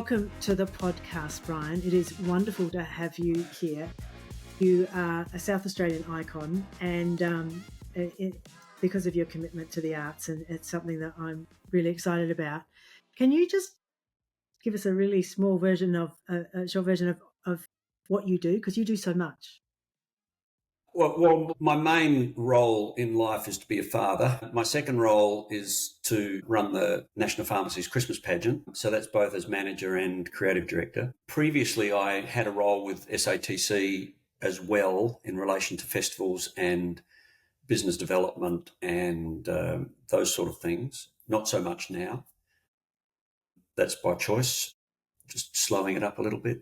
welcome to the podcast, Brian. It is wonderful to have you here. You are a South Australian icon, and because of your commitment to the arts, and it's something that I'm really excited about. Can you just give us a really small version of a short version of what you do, because you do so much? Well, my main role in life is to be a father. My second role is to run the National Pharmacies Christmas Pageant. So that's both as manager and creative director. Previously, I had a role with SATC as well in relation to festivals and business development and those sort of things. Not so much now. That's by choice, just slowing it up a little bit.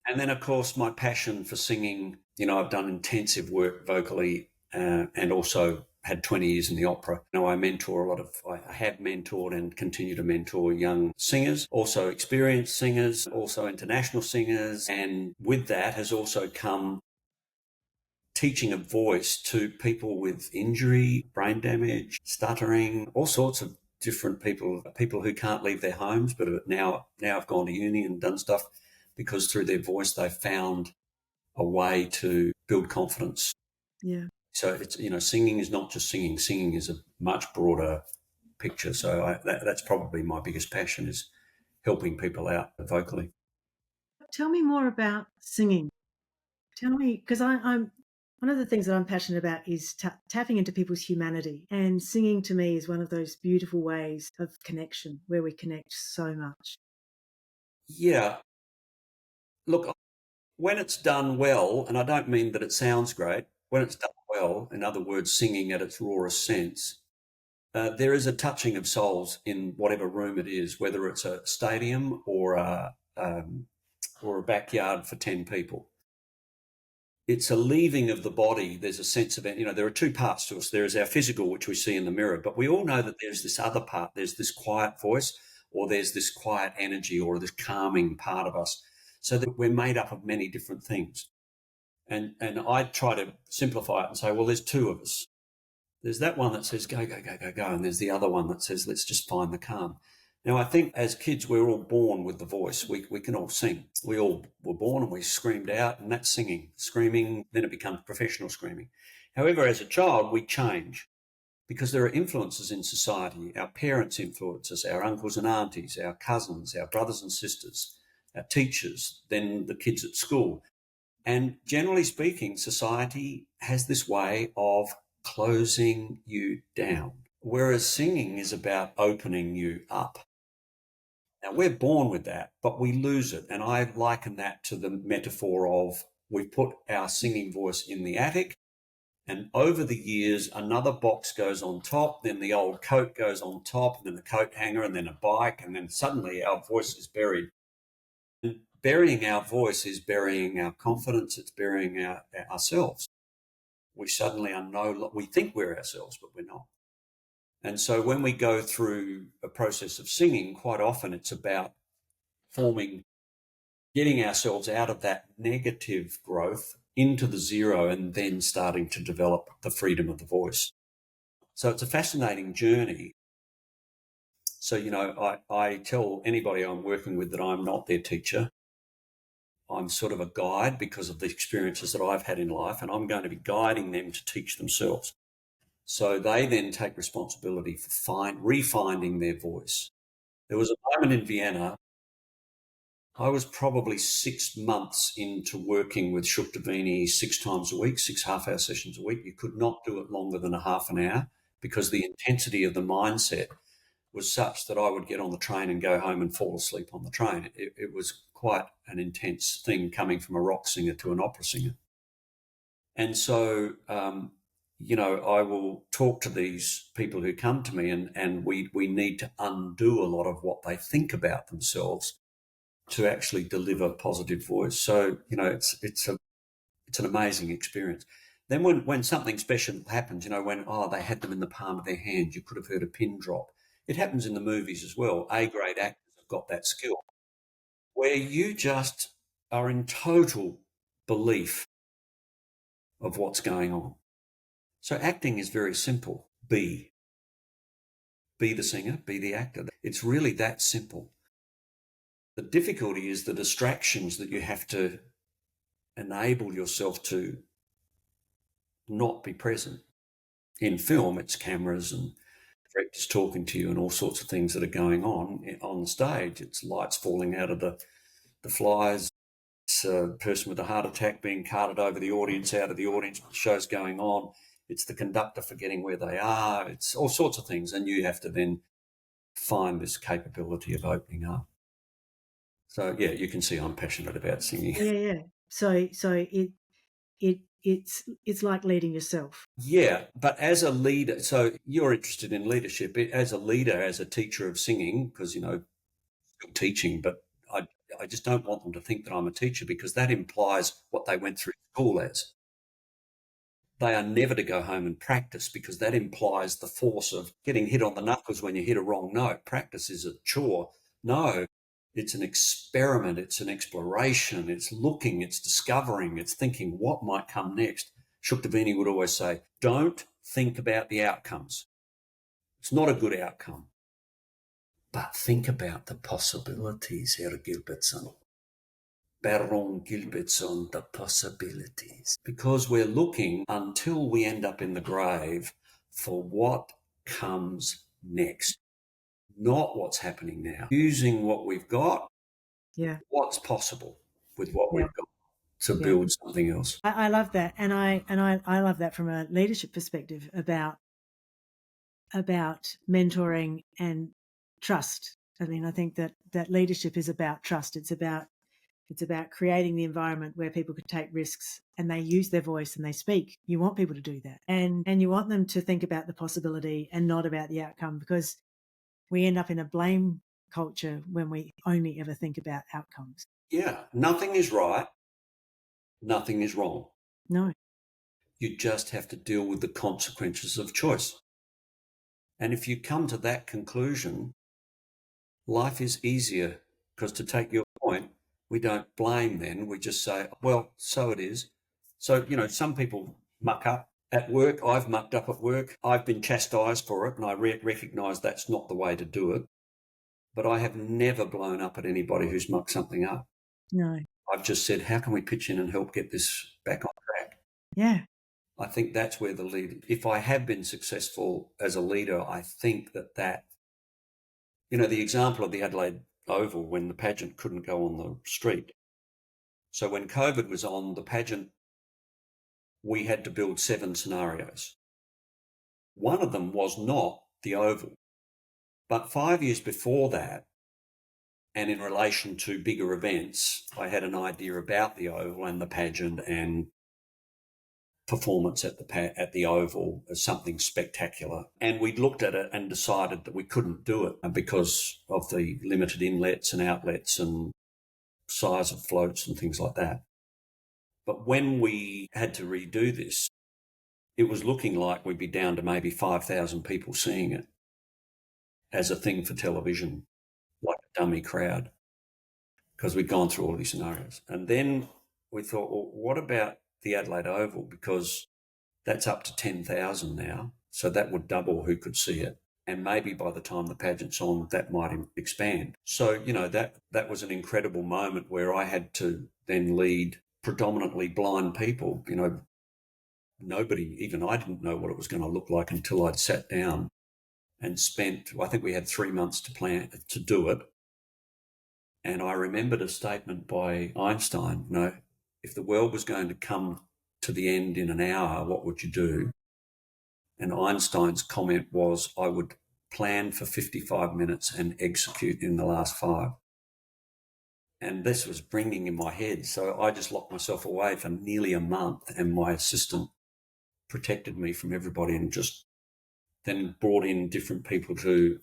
And then, of course, my passion for singing. I've done intensive work vocally and also had 20 years in the opera. I have mentored and continue to mentor young singers, also experienced singers, also international singers. And with that has also come teaching a voice to people with injury, brain damage, stuttering, all sorts of different people who can't leave their homes, but now have gone to uni and done stuff because through their voice they've found a way to build confidence. Yeah. So it's, singing is not just singing. Singing is a much broader picture. So that's probably my biggest passion, is helping people out vocally. Tell me more about singing. Tell me, because I'm one of the things that I'm passionate about is tapping into people's humanity, and singing to me is one of those beautiful ways of connection where we connect so much. Yeah. Look, when it's done well, and I don't mean that it sounds great, when it's done well, in other words, singing at its rawest sense, there is a touching of souls in whatever room it is, whether it's a stadium or a backyard for 10 people. It's a leaving of the body. There's a sense of it. There are two parts to us. There is our physical, which we see in the mirror, but we all know that there's this other part. There's this quiet voice, or there's this quiet energy, or this calming part of us. So that we're made up of many different things. And I try to simplify it and say, well, there's two of us. There's that one that says, go, go, go, go, go. And there's the other one that says, let's just find the calm. Now, I think as kids, we're all born with the voice. We can all sing. We all were born and we screamed out, and that's singing. Screaming, then it becomes professional screaming. However, as a child, we change because there are influences in society. Our parents influence us, our uncles and aunties, our cousins, our brothers and sisters, our teachers, then the kids at school. And generally speaking, society has this way of closing you down, whereas singing is about opening you up. Now, we're born with that, but we lose it. And I liken that to the metaphor of we put our singing voice in the attic, and over the years, another box goes on top, then the old coat goes on top, and then the coat hanger, and then a bike, and then suddenly our voice is buried. And burying our voice is burying our confidence, it's burying ourselves. We suddenly we think we're ourselves, but we're not. And so when we go through a process of singing, quite often it's about getting ourselves out of that negative growth into the zero, and then starting to develop the freedom of the voice. So it's a fascinating journey. So, I tell anybody I'm working with that I'm not their teacher. I'm sort of a guide because of the experiences that I've had in life, and I'm going to be guiding them to teach themselves. So they then take responsibility for refinding their voice. There was a moment in Vienna, I was probably 6 months into working with Shuk Davini 6 times a week, 6 half-hour sessions a week. You could not do it longer than a half an hour because the intensity of the mindset was such that I would get on the train and go home and fall asleep on the train. It was quite an intense thing coming from a rock singer to an opera singer. And so, I will talk to these people who come to me, and we need to undo a lot of what they think about themselves to actually deliver positive voice. So, it's an amazing experience. Then when something special happens, when they had them in the palm of their hand, you could have heard a pin drop. It happens in the movies as well. A-grade actors have got that skill, where you just are in total belief of what's going on. So acting is very simple. Be the singer, be the actor. It's really that simple. The difficulty is the distractions that you have to enable yourself to not be present. In film, it's cameras and directors talking to you and all sorts of things that are going on the stage. It's lights falling out of the flies. It's a person with a heart attack being carted over the audience, out of the audience, the show's going on. It's the conductor forgetting where they are. It's all sorts of things. And you have to then find this capability of opening up. So, yeah, you can see I'm passionate about singing. Yeah. So it's like leading yourself. Yeah, but as a leader, so you're interested in leadership. As a leader, as a teacher of singing, because, still teaching, but I just don't want them to think that I'm a teacher, because that implies what they went through school as. They are never to go home and practice, because that implies the force of getting hit on the knuckles when you hit a wrong note. Practice is a chore. No, it's an experiment. It's an exploration. It's looking, it's discovering, it's thinking what might come next. Shuktavini would always say, don't think about the outcomes. It's not a good outcome. But think about the possibilities, Herr Gilbertson. Baron Gilbertson, the possibilities. Because we're looking until we end up in the grave for what comes next, not what's happening now. Using what we've got, what's possible with what we've got to build something else. I love that. And I love that from a leadership perspective about mentoring and trust. I mean, I think that leadership is about trust. It's about creating the environment where people can take risks and they use their voice and they speak. You want people to do that. And you want them to think about the possibility and not about the outcome, because we end up in a blame culture when we only ever think about outcomes. Yeah. Nothing is right. Nothing is wrong. No. You just have to deal with the consequences of choice. And if you come to that conclusion, life is easier, because, to take your point, we don't blame then. We just say, well, so it is. So, some people muck up at work. I've mucked up at work. I've been chastised for it, and I recognise that's not the way to do it. But I have never blown up at anybody who's mucked something up. No. I've just said, how can we pitch in and help get this back on track? Yeah. I think that's where the leader, if I have been successful as a leader, I think that the example of the Adelaide Oval, when the pageant couldn't go on the street. So when COVID was on, the pageant, we had to build 7 scenarios. One of them was not the Oval. But 5 years before that, and in relation to bigger events, I had an idea about the Oval and the pageant and performance at the Oval as something spectacular. And we looked at it and decided that we couldn't do it because of the limited inlets and outlets and size of floats and things like that. But when we had to redo this, it was looking like we'd be down to maybe 5,000 people seeing it as a thing for television, like a dummy crowd, because we'd gone through all these scenarios. And then we thought, well, what about the Adelaide Oval? Because that's up to 10,000 now, so that would double who could see it. And maybe by the time the pageant's on, that might expand. So, that was an incredible moment where I had to then lead predominantly blind people. Nobody, even I didn't know what it was going to look like until I'd sat down and spent, I think we had 3 months to do it. And I remembered a statement by Einstein, if the world was going to come to the end in an hour, what would you do? And Einstein's comment was, I would plan for 55 minutes and execute in the last 5. And this was ringing in my head. So I just locked myself away for nearly a month, and my assistant protected me from everybody and just then brought in different people to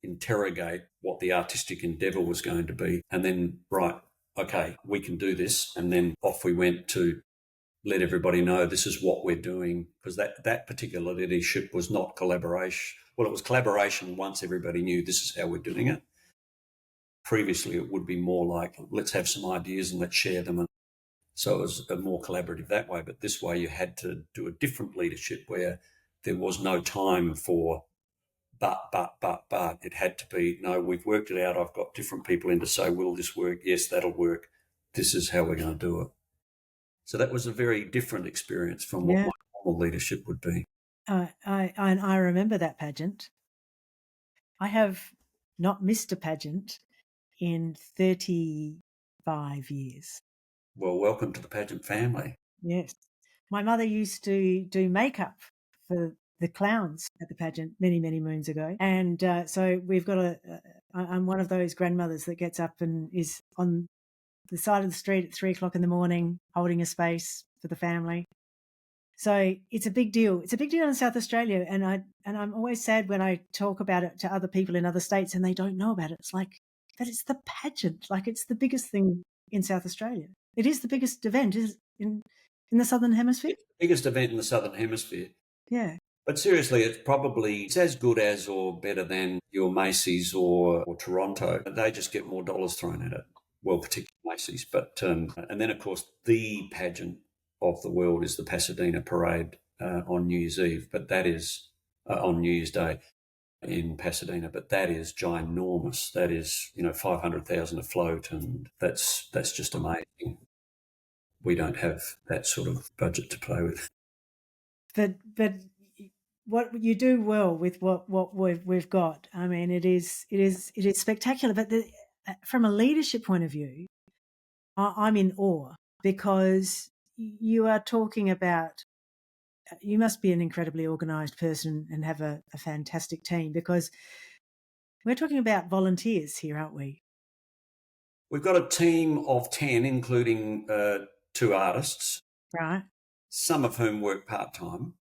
interrogate what the artistic endeavour was going to be. And then, right, okay, we can do this. And then off we went to let everybody know this is what we're doing, because that particular leadership was not collaboration. Well, it was collaboration once everybody knew this is how we're doing it. Previously, it would be more like, let's have some ideas and let's share them. And so it was more collaborative that way. But this way you had to do a different leadership where there was no time for but it had to be, no, we've worked it out. I've got different people in to say, will this work? Yes, that'll work. This is how we're going to do it. So that was a very different experience from what my normal leadership would be. I remember that pageant. I have not missed a pageant in 35 years. Well, welcome to the pageant family. Yes. My mother used to do makeup for the clowns at the pageant many, many moons ago. And so we've got I'm one of those grandmothers that gets up and is on the side of the street at 3 o'clock in the morning, holding a space for the family. So it's a big deal. It's a big deal in South Australia. And I'm always sad when I talk about it to other people in other states and they don't know about it. It's like, but it's the pageant. Like, it's the biggest thing in South Australia. It is the biggest event in the Southern Hemisphere. It's the biggest event in the Southern Hemisphere. Yeah. But seriously, it's as good as or better than your Macy's or Toronto. They just get more dollars thrown at it. Well, particularly Macy's. But and then, of course, the pageant of the world is the Pasadena Parade on New Year's Eve. But that is on New Year's Day in Pasadena. But that is ginormous. That is, 500,000 afloat, and that's just amazing. We don't have that sort of budget to play with. But what you do well with what we've got, I mean, it is spectacular. But from a leadership point of view, I'm in awe because you are talking about, you must be an incredibly organised person and have a fantastic team, because we're talking about volunteers here, aren't we? We've got a team of 10, including 2 artists. Right. Some of whom work part-time.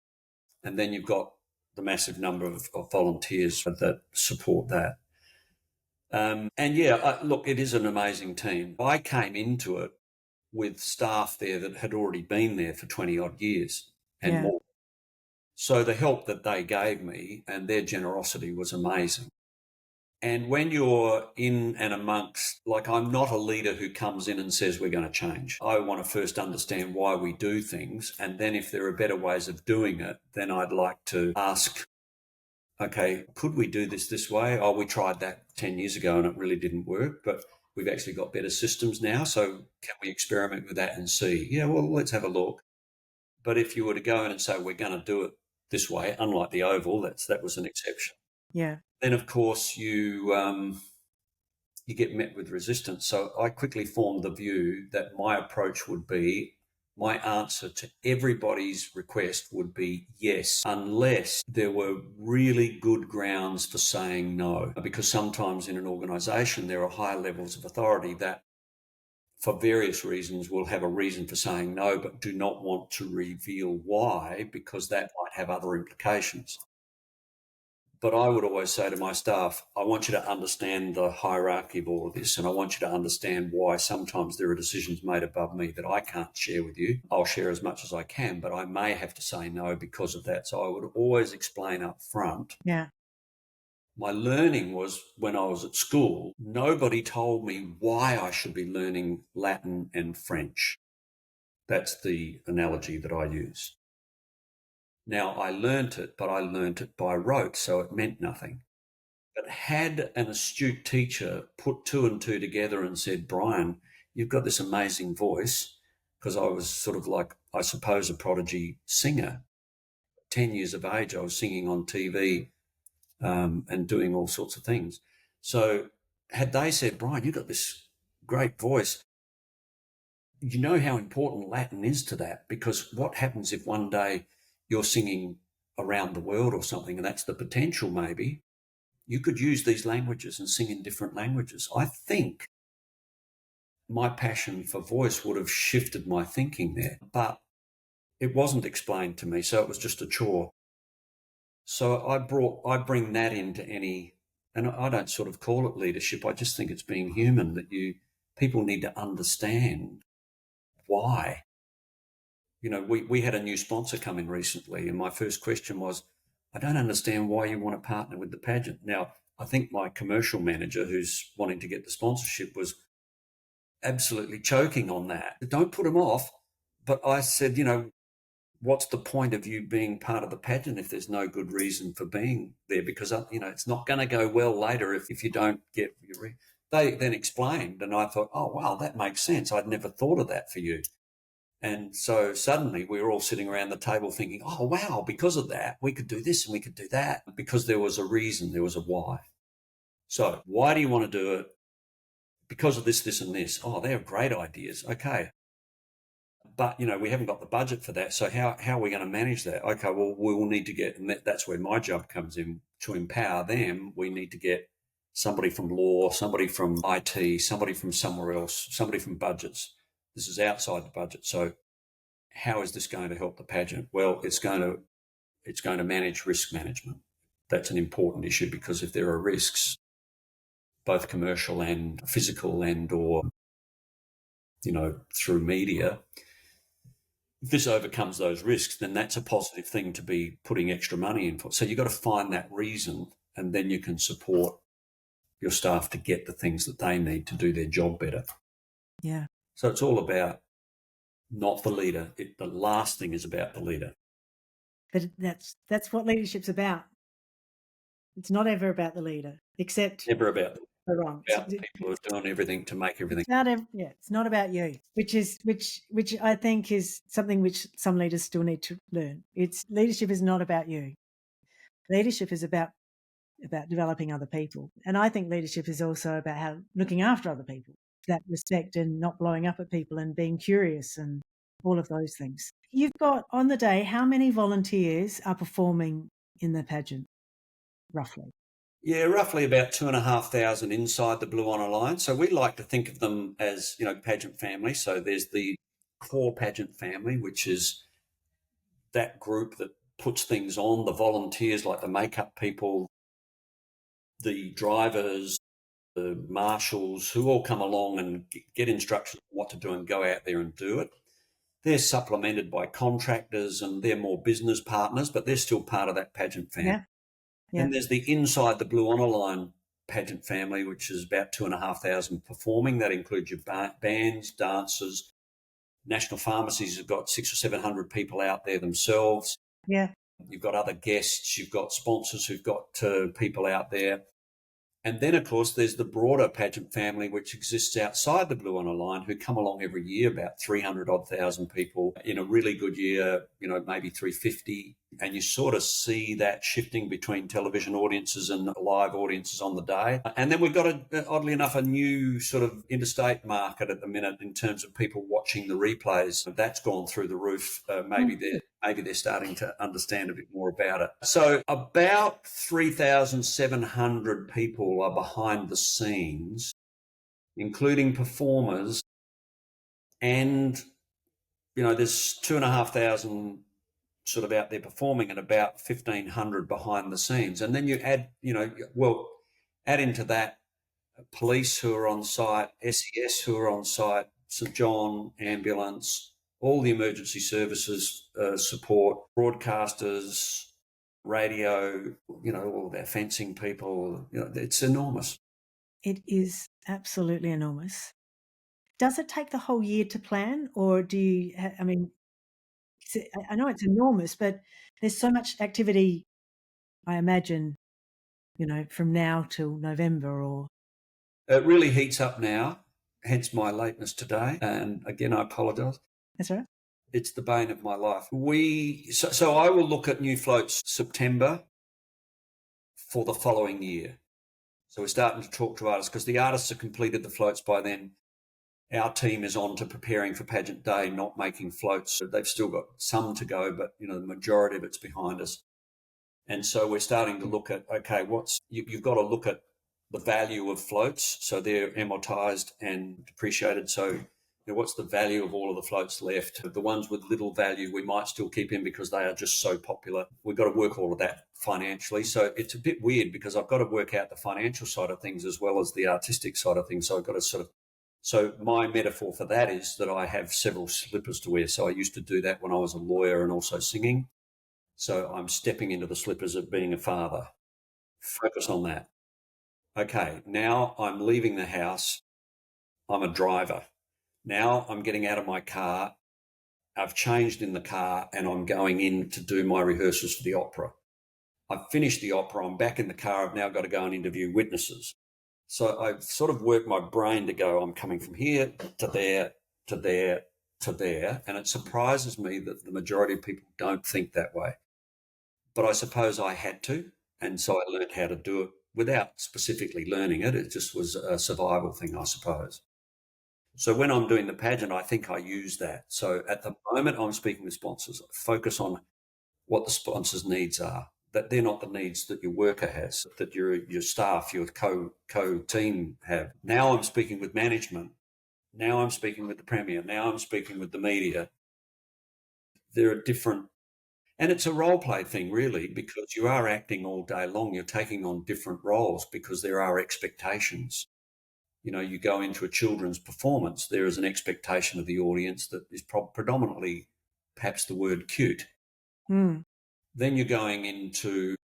And then you've got the massive number of volunteers that support that. Look, it is an amazing team. I came into it with staff there that had already been there for 20 odd years and more. So the help that they gave me and their generosity was amazing. And when you're in and amongst, like, I'm not a leader who comes in and says we're going to change. I want to first understand why we do things. And then if there are better ways of doing it, then I'd like to ask, okay, could we do this way? Oh, we tried that 10 years ago and it really didn't work, but we've actually got better systems now. So can we experiment with that and see? Yeah, well, let's have a look. But if you were to go in and say, we're going to do it this way, unlike the Oval, that was an exception. Yeah. Then, of course, you get met with resistance. So I quickly formed the view that my approach would be, my answer to everybody's request would be yes, unless there were really good grounds for saying no. Because sometimes in an organisation, there are higher levels of authority that, for various reasons, will have a reason for saying no, but do not want to reveal why, because that might have other implications. But I would always say to my staff, I want you to understand the hierarchy of all of this, and I want you to understand why sometimes there are decisions made above me that I can't share with you. I'll share as much as I can, but I may have to say no because of that. So I would always explain up front. Yeah. My learning was when I was at school, nobody told me why I should be learning Latin and French. That's the analogy that I use. Now, I learnt it, but I learnt it by rote, so it meant nothing. But had an astute teacher put 2 and 2 together and said, Brian, you've got this amazing voice, because I was sort of like, I suppose, a prodigy singer. 10 years of age, I was singing on TV and doing all sorts of things. So had they said, Brian, you've got this great voice, you know how important Latin is to that, because what happens if one day you're singing around the world or something, and that's the potential maybe, you could use these languages and sing in different languages. I think my passion for voice would have shifted my thinking there, but it wasn't explained to me, so it was just a chore. So I bring that into any, and I don't sort of call it leadership, I just think it's being human, that people need to understand why. We had a new sponsor come in recently, and my first question was, I don't understand why you want to partner with the pageant. Now, I think my commercial manager, who's wanting to get the sponsorship, was absolutely choking on that. Don't put them off. But I said, what's the point of you being part of the pageant if there's no good reason for being there? Because, it's not going to go well later if you don't get your... They then explained, and I thought, oh, wow, that makes sense. I'd never thought of that for you. And so suddenly we were all sitting around the table thinking, oh, wow, because of that, we could do this and we could do that, because there was a reason, there was a why. So why do you want to do it? Because of this, this, and this. Oh, they're great ideas. Okay. But, we haven't got the budget for that. So how are we going to manage that? Okay, well, we will need to get, and that's where my job comes in, to empower them. We need to get somebody from law, somebody from IT, somebody from somewhere else, somebody from budgets. This is outside the budget. So how is this going to help the pageant? Well, it's going to manage risk management. That's an important issue, because if there are risks, both commercial and physical or through media, if this overcomes those risks, then that's a positive thing to be putting extra money in for. So you've got to find that reason, and then you can support your staff to get the things that they need to do their job better. Yeah. So it's all about not the leader. The last thing is about the leader. But that's what leadership's about. It's not ever about the leader, except never about the wrong. About the people who are doing everything to make everything. It's not about you, which I think is something which some leaders still need to learn. Leadership is not about you. Leadership is about developing other people, and I think leadership is also about looking after other people. That respect and not blowing up at people and being curious and all of those things. You've got on the day, how many volunteers are performing in the pageant, roughly? Yeah, roughly about 2,500 inside the Blue Honour line. So we like to think of them as, pageant family. So there's the core pageant family, which is that group that puts things on, the volunteers like the makeup people, the drivers, the marshals, who all come along and get instructions on what to do and go out there and do it. They're supplemented by contractors, and they're more business partners, but they're still part of that pageant family. Yeah. Yeah. And there's the inside the Blue Honour line pageant family, which is about 2,500 performing. That includes your bands, dancers. National Pharmacies have got 600 or 700 people out there themselves. Yeah. You've got other guests, you've got sponsors who've got people out there. And then, of course, there's the broader pageant family, which exists outside the Blue Honour line, who come along every year, about 300,000 people. In a really good year, maybe 350. And you sort of see that shifting between television audiences and live audiences on the day. And then we've got, oddly enough, a new sort of interstate market at the minute in terms of people watching the replays. That's gone through the roof. Maybe they're starting to understand a bit more about it. So about 3,700 people are behind the scenes, including performers, and there's 2,500 sort of out there performing and about 1,500 behind the scenes. And then you add, add into that police who are on site, SES who are on site, St John ambulance, all the emergency services support, broadcasters, radio, all their fencing people. It's enormous. It is absolutely enormous. Does it take the whole year to plan, or do you, I know it's enormous, but there's so much activity, I imagine, from now till November, or... It really heats up now, hence my lateness today. And again, I apologise. That's all right. It's the bane of my life. So I will look at new floats September for the following year. So we're starting to talk to artists, because the artists have completed the floats by then. Our team is on to preparing for pageant day, not making floats. They've still got some to go, but the majority of it's behind us. And so we're starting to look at, okay, you've got to look at the value of floats. So they're amortized and depreciated. So what's the value of all of the floats left? The ones with little value we might still keep in because they are just so popular. We've got to work all of that financially. So it's a bit weird, because I've got to work out the financial side of things as well as the artistic side of things. So I've got to so my metaphor for that is that I have several slippers to wear. So I used to do that when I was a lawyer and also singing. So I'm stepping into the slippers of being a father. Focus on that. Okay, now I'm leaving the house. I'm a driver. Now I'm getting out of my car I've changed in the car and I'm going in to do my rehearsals for the opera. I've finished the opera. I'm back in the car. I've now got to go and interview witnesses. So I've sort of worked my brain to go, I'm coming from here to there, to there, to there. And it surprises me that the majority of people don't think that way. But I suppose I had to. And so I learned how to do it without specifically learning it. It just was a survival thing, I suppose. So when I'm doing the pageant, I think I use that. So at the moment I'm speaking with sponsors, I focus on what the sponsor's needs are, that they're not the needs that your worker has, that your staff, your co-team have. Now I'm speaking with management. Now I'm speaking with the Premier. Now I'm speaking with the media. There are different, and it's a role play thing really, because you are acting all day long. You're taking on different roles because there are expectations. You know, you go into a children's performance, there is an expectation of the audience that is predominantly perhaps the word cute. Mm. Then you're going into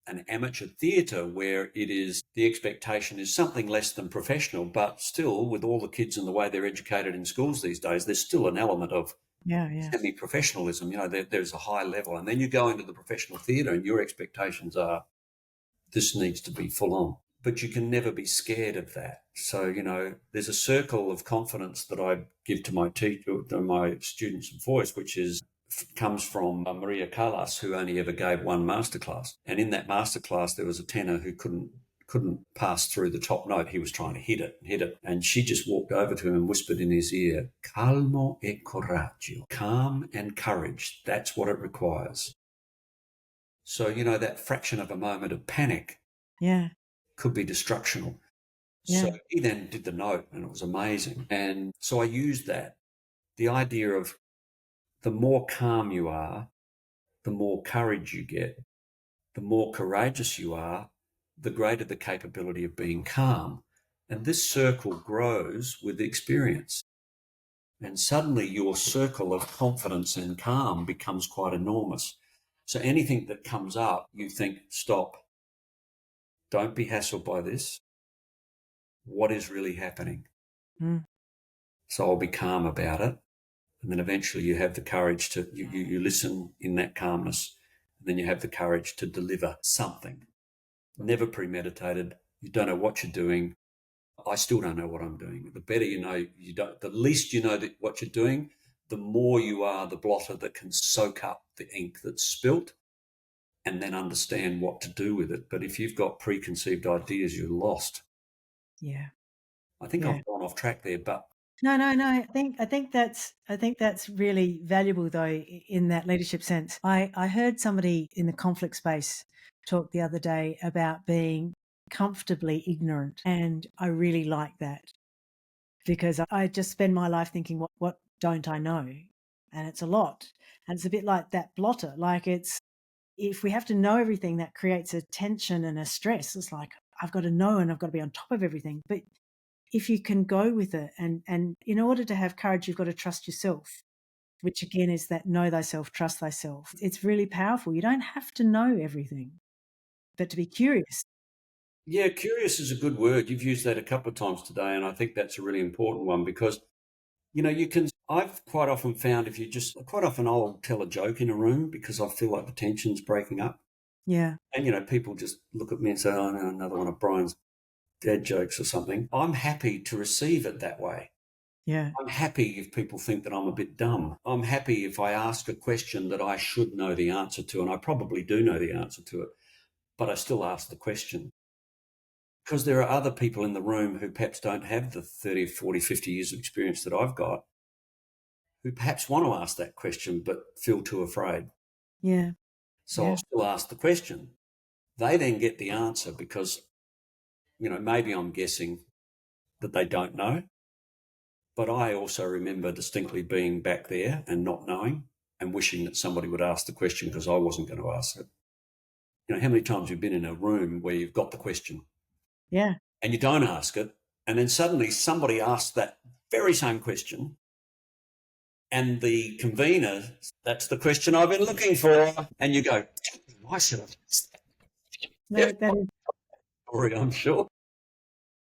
an amateur theatre where it is the expectation is something less than professional, but still with all the kids and the way they're educated in schools these days, there's still an element of semi-professionalism. You know, there's a high level. And then you go into the professional theatre and your expectations are this needs to be full on. But you can never be scared of that. So, you know, there's a circle of confidence that I give to my students of voice, which comes from Maria Callas, who only ever gave one masterclass. And in that masterclass, there was a tenor who couldn't pass through the top note. He was trying to hit it. And she just walked over to him and whispered in his ear, calmo e coraggio, calm and courage. That's what it requires. So, you know, that fraction of a moment of panic could be destructional. Yeah. So he then did the note and it was amazing. And so I used that, the idea of the more calm you are, the more courage you get, the more courageous you are, the greater the capability of being calm. And this circle grows with experience. And suddenly your circle of confidence and calm becomes quite enormous. So anything that comes up, you think, stop. Don't be hassled by this. What is really happening? Mm. So I'll be calm about it. And then eventually you have the courage to, you listen in that calmness. And then you have the courage to deliver something. Never premeditated. You don't know what you're doing. I still don't know what I'm doing. The better you know, the least you know that what you're doing, the more you are the blotter that can soak up the ink that's spilt and then understand what to do with it. But if you've got preconceived ideas, you're lost. Yeah. I think I've gone off track there, but No. I think that's really valuable though in that leadership sense. I heard somebody in the conflict space talk the other day about being comfortably ignorant, and I really like that because I just spend my life thinking, what don't I know? And it's a lot, and it's a bit like that blotter. Like if we have to know everything, that creates a tension and a stress. It's like I've got to know and I've got to be on top of everything, but if you can go with it and in order to have courage, you've got to trust yourself, which again is that know thyself, trust thyself. It's really powerful. You don't have to know everything, but to be curious. Yeah, curious is a good word. You've used that a couple of times today, and I think that's a really important one because, you know, I've quite often found I'll tell a joke in a room because I feel like the tension's breaking up. Yeah. And, you know, people just look at me and say, oh, no, another one of Brian's dad jokes or something. I'm happy to receive it that way. Yeah. I'm happy if people think that I'm a bit dumb. I'm happy if I ask a question that I should know the answer to, and I probably do know the answer to it, but I still ask the question. Because there are other people in the room who perhaps don't have the 30, 40, 50 years of experience that I've got, who perhaps want to ask that question but feel too afraid. Yeah. So I'll still ask the question. They then get the answer because, you know, maybe I'm guessing that they don't know. But I also remember distinctly being back there and not knowing and wishing that somebody would ask the question because I wasn't going to ask it. You know, how many times you've been in a room where you've got the question? Yeah. And you don't ask it. And then suddenly somebody asks that very same question. And the convener, that's the question I've been looking for. And you go, why should I ask that? No, that is, Story, I'm sure.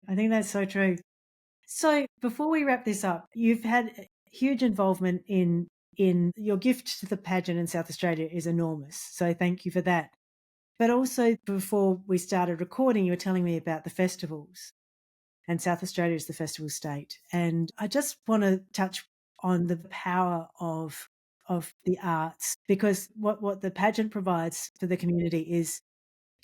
I think that's so true. So before we wrap this up, you've had huge involvement in in your gift to the pageant in South Australia is enormous. So thank you for that. But also, before we started recording, you were telling me about the festivals, and South Australia is the festival state. And I just want to touch on the power of the arts, because what the pageant provides for the community is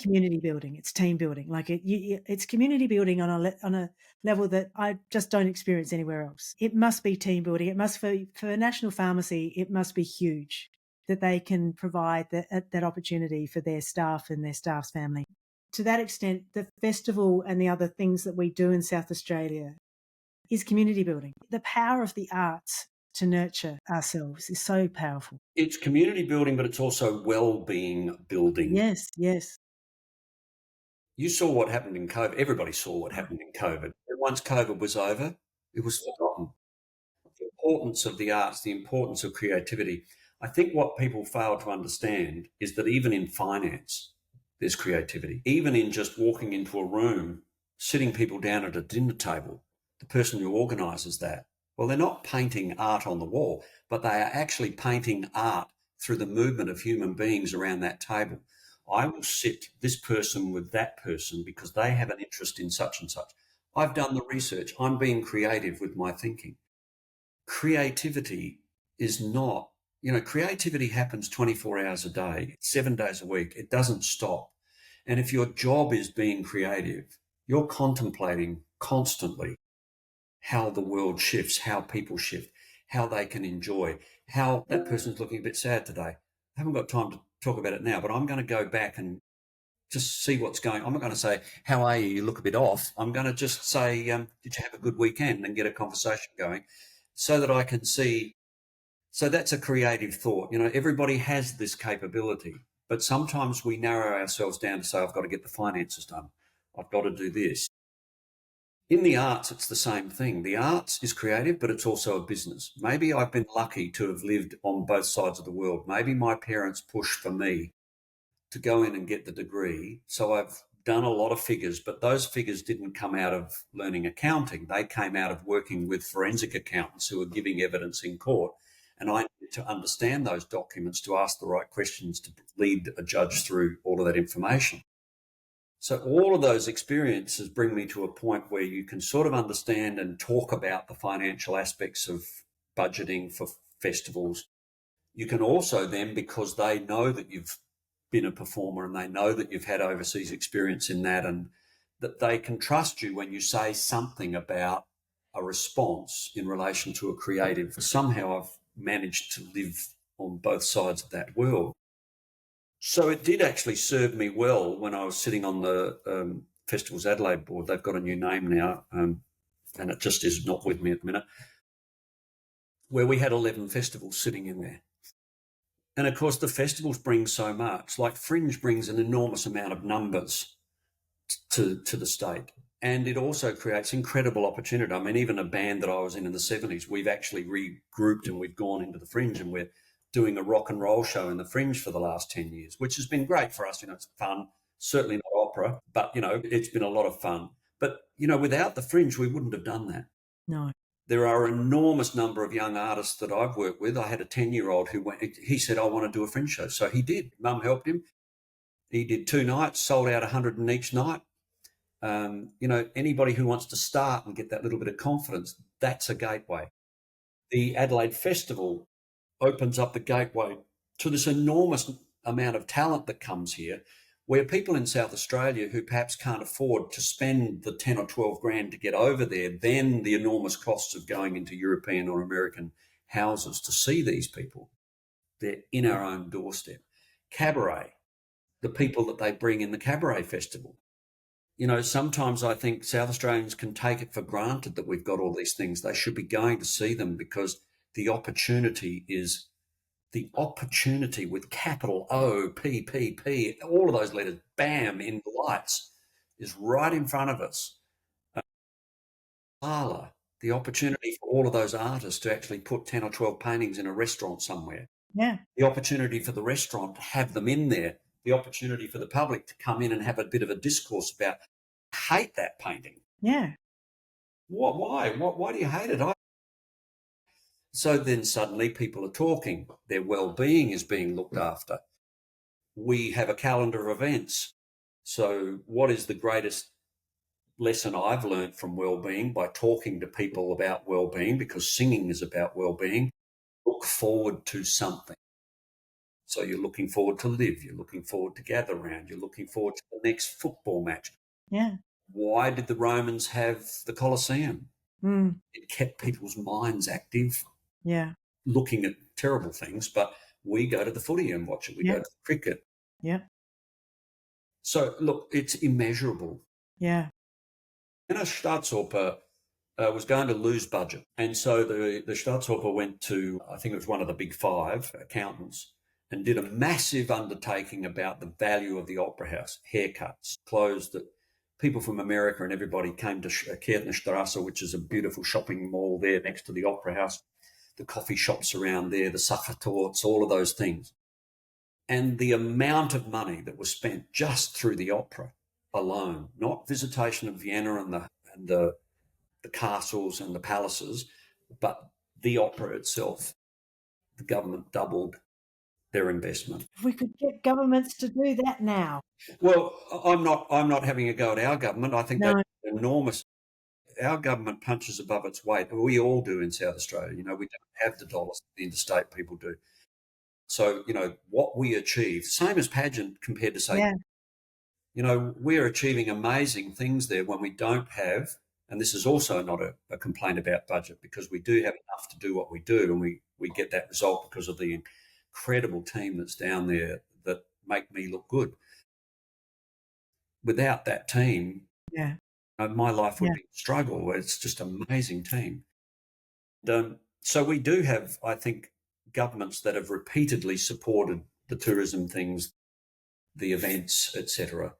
community building. It's team building. Like it's community building on a level that I just don't experience anywhere else. It must be team building. It must for National Pharmacy. It must be huge that they can provide that opportunity for their staff and their staff's family. To that extent, the festival and the other things that we do in South Australia is community building. The power of the arts to nurture ourselves is so powerful. It's community building, but it's also well-being building. Yes, yes. You saw what happened in COVID. Everybody saw what happened in COVID. And once COVID was over, it was forgotten. The importance of the arts, the importance of creativity. I think what people fail to understand is that even in finance, there's creativity. Even in just walking into a room, sitting people down at a dinner table, the person who organises that, well, they're not painting art on the wall, but they are actually painting art through the movement of human beings around that table. I will sit this person with that person because they have an interest in such and such. I've done the research. I'm being creative with my thinking. Creativity is not, creativity happens 24 hours a day, 7 days a week. It doesn't stop. And if your job is being creative, you're contemplating constantly how the world shifts, how people shift, how they can enjoy, how that person's looking a bit sad today. I haven't got time to talk about it now, but I'm going to go back and just see what's going on. I'm not going to say, how are you? You look a bit off. I'm going to just say, did you have a good weekend, and get a conversation going so that I can see. So that's a creative thought. Everybody has this capability, but sometimes we narrow ourselves down to say, I've got to get the finances done. I've got to do this. In the arts, it's the same thing. The arts is creative, but it's also a business. Maybe I've been lucky to have lived on both sides of the world. Maybe my parents pushed for me to go in and get the degree. So I've done a lot of figures, but those figures didn't come out of learning accounting. They came out of working with forensic accountants who were giving evidence in court. And I needed to understand those documents to ask the right questions to lead a judge through all of that information. So all of those experiences bring me to a point where you can sort of understand and talk about the financial aspects of budgeting for festivals. You can also then, because they know that you've been a performer and they know that you've had overseas experience in that, and that they can trust you when you say something about a response in relation to a creative. Somehow I've managed to live on both sides of that world. So it did actually serve me well when I was sitting on the Festivals Adelaide board. They've got a new name now, and it just is not with me at the minute, where we had 11 festivals sitting in there. And of course, the festivals bring so much. Like Fringe brings an enormous amount of numbers to the state. And it also creates incredible opportunity. I mean, even a band that I was in the 70s, we've actually regrouped and we've gone into the Fringe, and we're doing a rock and roll show in the Fringe for the last 10 years, which has been great for us. It's fun, certainly not opera, but, it's been a lot of fun. But, without the Fringe, we wouldn't have done that. No. There are an enormous number of young artists that I've worked with. I had a 10-year-old who he said, I want to do a Fringe show. So he did. Mum helped him. He did 2 nights, sold out 100 in each night. Anybody who wants to start and get that little bit of confidence, that's a gateway. The Adelaide Festival opens up the gateway to this enormous amount of talent that comes here, where people in South Australia who perhaps can't afford to spend the 10 or 12 grand to get over there, then the enormous costs of going into European or American houses to see these people, they're in our own doorstep. Cabaret, the people that they bring in the Cabaret Festival. Sometimes I think South Australians can take it for granted that we've got all these things. They should be going to see them, because the opportunity with capital OPPP, all of those letters, bam, in the lights, is right in front of us. The opportunity for all of those artists to actually put 10 or 12 paintings in a restaurant somewhere. Yeah. The opportunity for the restaurant to have them in there. The opportunity for the public to come in and have a bit of a discourse about, hate that painting. Yeah. What? Why? Why do you hate it? So then suddenly people are talking. Their well-being is being looked after. We have a calendar of events. So what is the greatest lesson I've learned from well-being by talking to people about well-being, because singing is about well-being? Look forward to something. So you're looking forward to live, you're looking forward to gather around, you're looking forward to the next football match. Yeah. Why did the Romans have the Colosseum? It kept people's minds active, Yeah. looking at terrible things, but we go to the footy and watch it. We go to the cricket. Yeah. So, look, it's immeasurable. Yeah. And a Staatsoper was going to lose budget. And so the Staatsoper went to, I think it was one of the big five accountants, and did a massive undertaking about the value of the Opera House, haircuts, clothes that people from America and everybody came to Kärntnerstrasse, which is a beautiful shopping mall there next to the Opera House, the coffee shops around there, the Sachertorts, all of those things. And the amount of money that was spent just through the opera alone, not visitation of Vienna and the castles and the palaces, but the opera itself, the government doubled their investment. If we could get governments to do that now. Well, I'm not having a go at our government. I think No. they're enormous. Our government punches above its weight. We all do in South Australia. We don't have the dollars that the interstate people do. So, what we achieve, same as Pageant compared to, say, we're achieving amazing things there when we don't have, and this is also not a complaint about budget, because we do have enough to do what we do, and we get that result because of the incredible team that's down there that make me look good. Without that team, my life would be a struggle. It's just an amazing team. So we do have, I think, governments that have repeatedly supported the tourism things, the events, etc.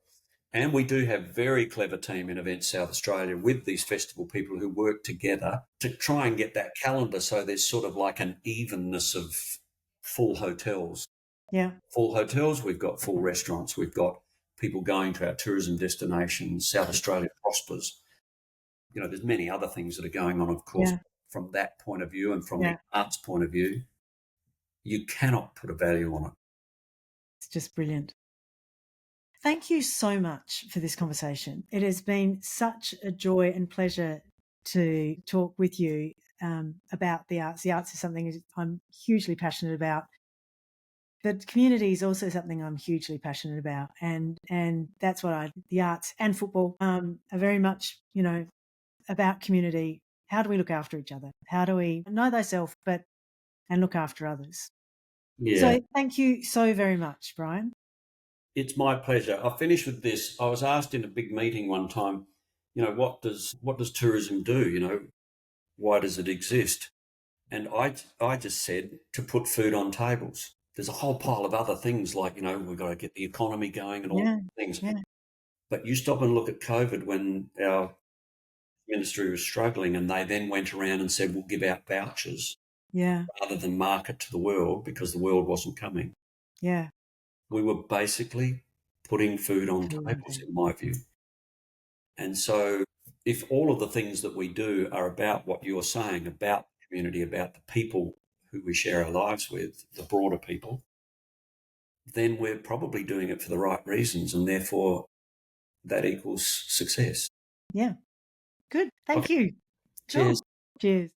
And we do have very clever team in Events South Australia with these festival people who work together to try and get that calendar so there's sort of like an evenness of full hotels. Yeah. Full hotels, we've got full restaurants, we've got people going to our tourism destinations, South Australia prospers. There's many other things that are going on, of course, from that point of view and from the arts point of view. You cannot put a value on it. It's just brilliant. Thank you so much for this conversation. It has been such a joy and pleasure to talk with you about the arts. The arts is something I'm hugely passionate about. The community is also something I'm hugely passionate about, and that's what the arts and football are very much, about community. How do we look after each other? How do we know thyself, and look after others? Yeah. So thank you so very much, Brian. It's my pleasure. I'll finish with this. I was asked in a big meeting one time, what does tourism do? Why does it exist? And I just said to put food on tables. There's a whole pile of other things like, we've got to get the economy going and all these things. Yeah. But you stop and look at COVID when our ministry was struggling, and they then went around and said, we'll give out vouchers rather than market to the world because the world wasn't coming. Yeah. We were basically putting food on tables, in my view. And so if all of the things that we do are about what you're saying, about the community, about the people who we share our lives with, the broader people, then we're probably doing it for the right reasons, and therefore that equals success. Yeah. Good. Thank you. Cheers. Cheers.